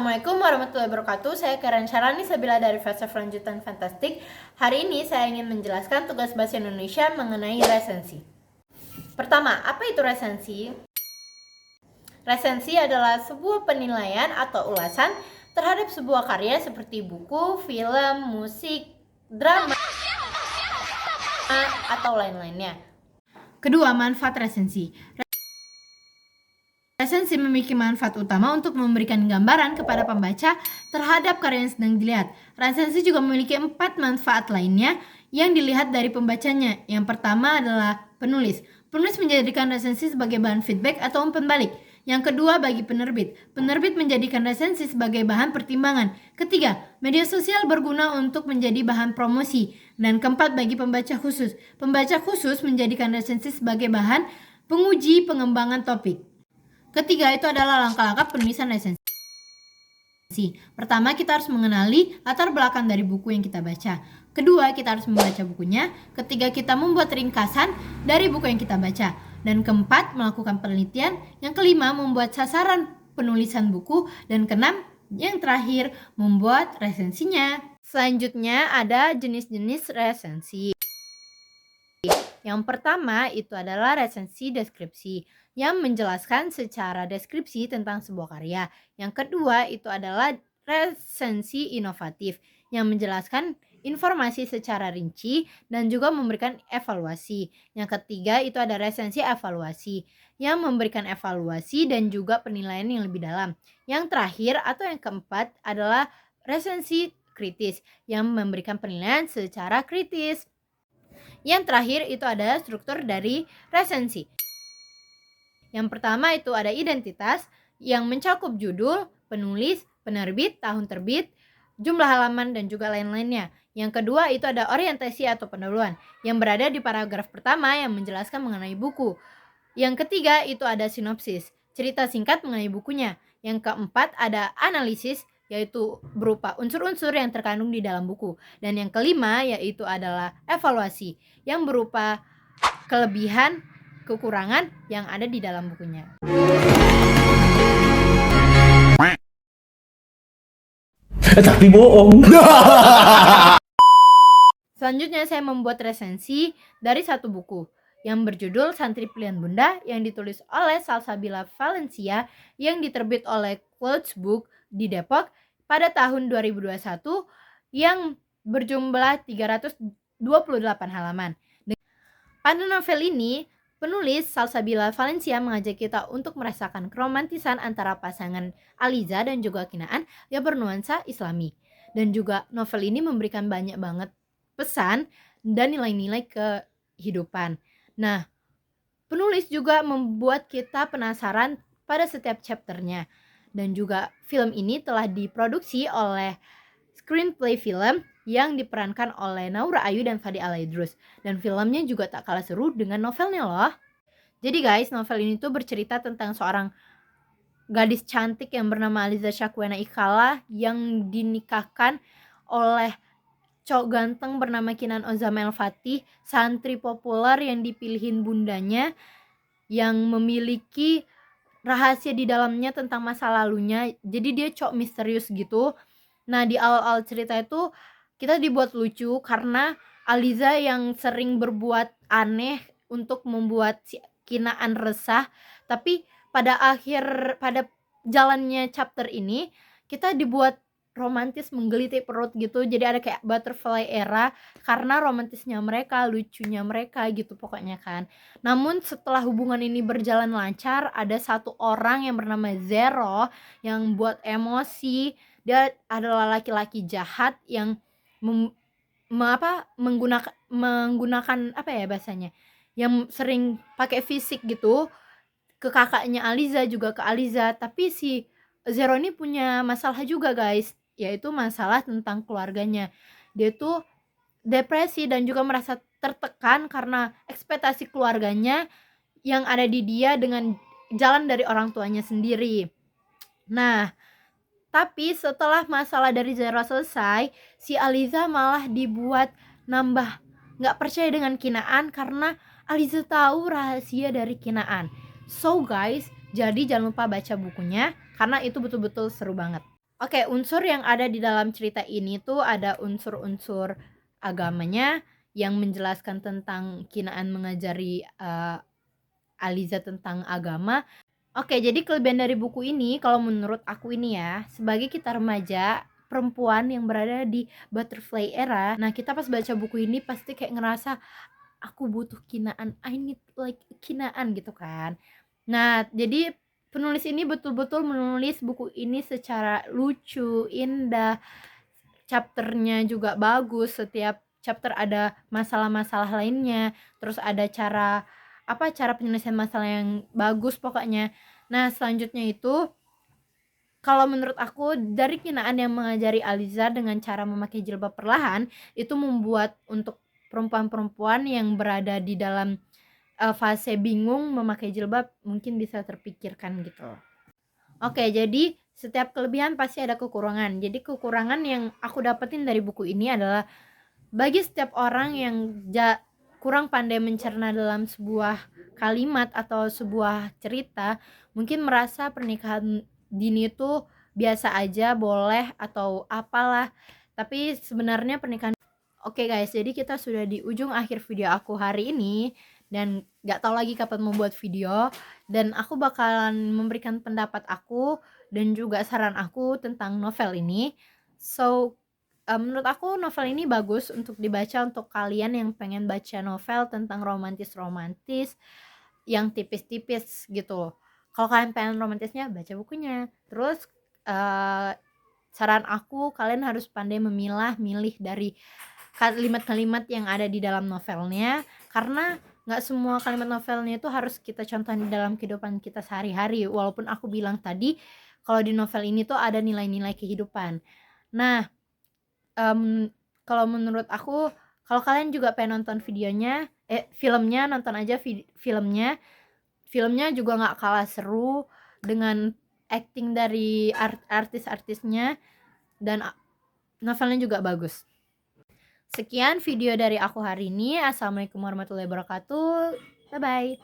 Assalamualaikum warahmatullahi wabarakatuh. Saya Karen Syarani Sabila dari fase Lanjutan Fantastik. Hari ini saya ingin menjelaskan tugas bahasa Indonesia mengenai resensi. Pertama, apa itu resensi? Resensi adalah sebuah penilaian atau ulasan terhadap sebuah karya seperti buku, film, musik, drama, atau lain-lainnya. Kedua, manfaat resensi. Resensi memiliki manfaat utama untuk memberikan gambaran kepada pembaca terhadap karya yang sedang dilihat. Resensi juga memiliki 4 manfaat lainnya yang dilihat dari pembacanya. Yang pertama adalah penulis. Penulis menjadikan resensi sebagai bahan feedback atau umpan balik. Yang kedua, bagi penerbit. Penerbit menjadikan resensi sebagai bahan pertimbangan. Ketiga, media sosial berguna untuk menjadi bahan promosi. Dan keempat, bagi pembaca khusus. Pembaca khusus menjadikan resensi sebagai bahan penguji pengembangan topik. Ketiga, itu adalah langkah-langkah penulisan resensi. Pertama, kita harus mengenali latar belakang dari buku yang kita baca. Kedua, kita harus membaca bukunya. Ketiga, kita membuat ringkasan dari buku yang kita baca. Dan keempat, melakukan penelitian. Yang kelima, membuat sasaran penulisan buku. Dan keenam, yang terakhir, membuat resensinya. Selanjutnya ada jenis-jenis resensi. Yang pertama itu adalah resensi deskripsi yang menjelaskan secara deskripsi tentang sebuah karya. Yang kedua itu adalah resensi inovatif yang menjelaskan informasi secara rinci dan juga memberikan evaluasi. Yang ketiga itu ada resensi evaluasi yang memberikan evaluasi dan juga penilaian yang lebih dalam. Yang terakhir atau yang keempat adalah resensi kritis yang memberikan penilaian secara kritis. Yang terakhir itu ada struktur dari resensi. Yang pertama itu ada identitas yang mencakup judul, penulis, penerbit, tahun terbit, jumlah halaman, dan juga lain-lainnya. Yang kedua itu ada orientasi atau pendahuluan yang berada di paragraf pertama yang menjelaskan mengenai buku. Yang ketiga itu ada sinopsis, cerita singkat mengenai bukunya. Yang keempat ada analisis, yaitu berupa unsur-unsur yang terkandung di dalam buku. Dan yang kelima yaitu adalah evaluasi yang berupa kelebihan, kekurangan yang ada di dalam bukunya. Tapi bohong. Selanjutnya saya membuat resensi dari satu buku yang berjudul Santri Pilihan Bunda yang ditulis oleh Salsabila Valencia yang diterbit oleh Clouds Book di Depok pada tahun 2021 yang berjumlah 328 halaman. Pada novel ini, penulis Salsabila Valencia mengajak kita untuk merasakan keromantisan antara pasangan Aliza dan juga Kinaan yang bernuansa Islami. Dan juga novel ini memberikan banyak banget pesan dan nilai-nilai kehidupan. Nah, penulis juga membuat kita penasaran pada setiap chapternya. Dan juga film ini telah diproduksi oleh Screenplay Film yang diperankan oleh Naura Ayu dan Fadi Alaidrus. Dan filmnya juga tak kalah seru dengan novelnya loh. Jadi guys, novel ini tuh bercerita tentang seorang gadis cantik yang bernama Aliza Syakwena Ikala yang dinikahkan oleh cowok ganteng bernama Kinan Ozamel Fatih, santri populer yang dipilihin bundanya yang memiliki rahasia di dalamnya tentang masa lalunya. Jadi dia cowok misterius gitu. Nah, di awal-awal cerita itu kita dibuat lucu karena Aliza yang sering berbuat aneh untuk membuat si Kinaan resah. Tapi pada jalannya chapter ini kita dibuat romantis menggelitik perut gitu. Jadi ada kayak butterfly era karena romantisnya mereka, lucunya mereka gitu pokoknya kan. Namun setelah hubungan ini berjalan lancar, ada satu orang yang bernama Zero yang buat emosi. Dia adalah laki-laki jahat yang menggunakan apa ya bahasanya, yang sering pakai fisik gitu ke kakaknya Aliza juga ke Aliza. Tapi si Zero ini punya masalah juga guys, yaitu masalah tentang keluarganya. Dia tuh depresi dan juga merasa tertekan karena ekspektasi keluarganya yang ada di dia dengan jalan dari orang tuanya sendiri. Nah, tapi setelah masalah dari Zero selesai, si Aliza malah dibuat nambah gak percaya dengan Kinaan karena Aliza tahu rahasia dari Kinaan. So guys, jadi jangan lupa baca bukunya karena itu betul-betul seru banget. Oke, unsur yang ada di dalam cerita ini tuh ada unsur-unsur agamanya yang menjelaskan tentang Kinaan mengajari Aliza tentang agama. Oke, jadi kelebihan dari buku ini kalau menurut aku ini ya, sebagai kita remaja perempuan yang berada di butterfly era, nah kita pas baca buku ini pasti kayak ngerasa aku butuh Kinaan, I need like Kinaan gitu kan. Nah, jadi penulis ini betul-betul menulis buku ini secara lucu, indah, chapternya juga bagus, setiap chapter ada masalah-masalah lainnya, terus ada cara penyelesaian masalah yang bagus pokoknya. Nah, selanjutnya itu kalau menurut aku dari Kinaan yang mengajari Aliza dengan cara memakai jilbab perlahan itu membuat untuk perempuan-perempuan yang berada di dalam fase bingung memakai jilbab mungkin bisa terpikirkan gitu. Oke, jadi setiap kelebihan pasti ada kekurangan. Jadi kekurangan yang aku dapetin dari buku ini adalah bagi setiap orang yang kurang pandai mencerna dalam sebuah kalimat atau sebuah cerita, mungkin merasa pernikahan dini itu biasa aja, boleh atau apalah. Tapi sebenarnya pernikahan. Oke guys, jadi kita sudah di ujung akhir video aku hari ini dan gak tahu lagi kapan membuat video, dan aku bakalan memberikan pendapat aku dan juga saran aku tentang novel ini. So menurut aku novel ini bagus untuk dibaca untuk kalian yang pengen baca novel tentang romantis-romantis yang tipis-tipis gitu. Kalau kalian pengen romantisnya, baca bukunya. Terus saran aku, kalian harus pandai milih dari kalimat-kalimat yang ada di dalam novelnya, karena nggak semua kalimat novelnya itu harus kita contohin di dalam kehidupan kita sehari-hari. Walaupun aku bilang tadi kalau di novel ini tuh ada nilai-nilai kehidupan. Nah, kalau menurut aku, kalau kalian juga pengen nonton filmnya, nonton aja filmnya. Filmnya juga nggak kalah seru dengan acting dari artis-artisnya, dan novelnya juga bagus. Sekian video dari aku hari ini. Assalamualaikum warahmatullahi wabarakatuh. Bye bye.